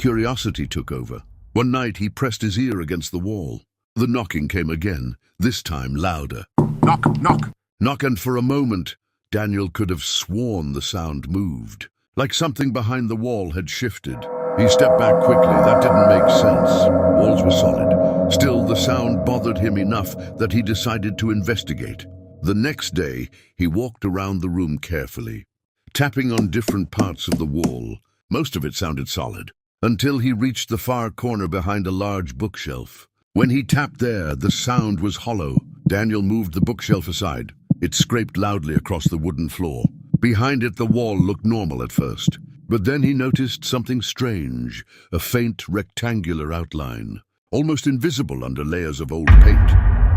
Curiosity took over. One night he pressed his ear against the wall. The knocking came again, this time louder. Knock, knock. Knock, and for a moment, Daniel could have sworn the sound moved, like something behind the wall had shifted. He stepped back quickly. That didn't make sense. Walls were solid. Still, the sound bothered him enough that he decided to investigate. The next day, he walked around the room carefully, tapping on different parts of the wall. Most of it sounded solid, until he reached the far corner behind a large bookshelf. When he tapped there, the sound was hollow. Daniel moved the bookshelf aside. It scraped loudly across the wooden floor. Behind it, the wall looked normal at first, but then he noticed something strange, a faint rectangular outline, almost invisible under layers of old paint.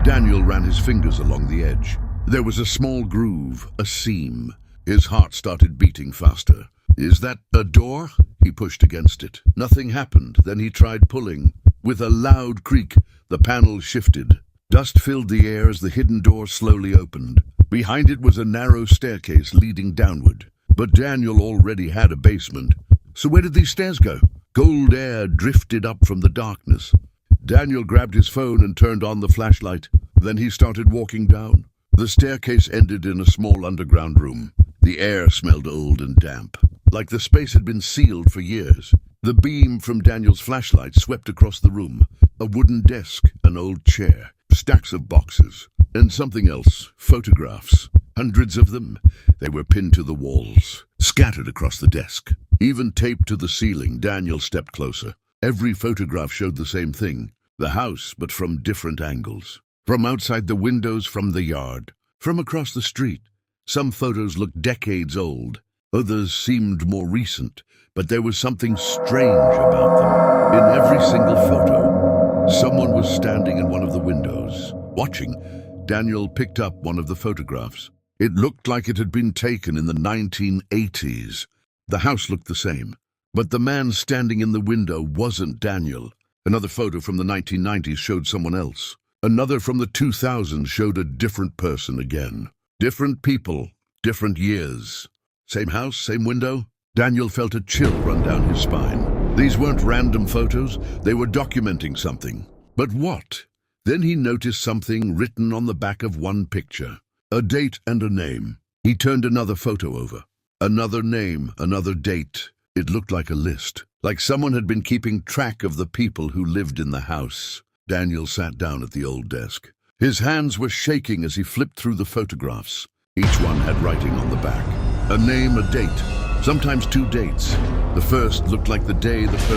Daniel ran his fingers along the edge. There was a small groove, a seam. His heart started beating faster. Is that a door? He pushed against it. Nothing happened. Then he tried pulling. With a loud creak, the panel shifted. Dust filled the air as the hidden door slowly opened. Behind it was a narrow staircase leading downward. But Daniel already had a basement. So where did these stairs go? Cold air drifted up from the darkness. Daniel grabbed his phone and turned on the flashlight. Then he started walking down. The staircase ended in a small underground room. The air smelled old and damp, like the space had been sealed for years. The beam from Daniel's flashlight swept across the room. A wooden desk, an old chair, stacks of boxes, and something else, photographs. Hundreds of them. They were pinned to the walls, scattered across the desk. Even taped to the ceiling. Daniel stepped closer. Every photograph showed the same thing. The house, but from different angles. From outside the windows, from the yard, from across the street. Some photos looked decades old. Others seemed more recent, but there was something strange about them. In every single photo, someone was standing in one of the windows, watching. Daniel picked up one of the photographs. It looked like it had been taken in the 1980s. The house looked the same, but the man standing in the window wasn't Daniel. Another photo from the 1990s showed someone else. Another from the 2000s showed a different person again. Different people, different years. Same house, same window. Daniel felt a chill run down his spine. These weren't random photos, they were documenting something. But what? Then he noticed something written on the back of one picture. A date and a name. He turned another photo over. Another name, another date. It looked like a list, like someone had been keeping track of the people who lived in the house. Daniel sat down at the old desk. His hands were shaking as he flipped through the photographs. Each one had writing on the back. A name, a date, sometimes two dates. The first looked like the day the person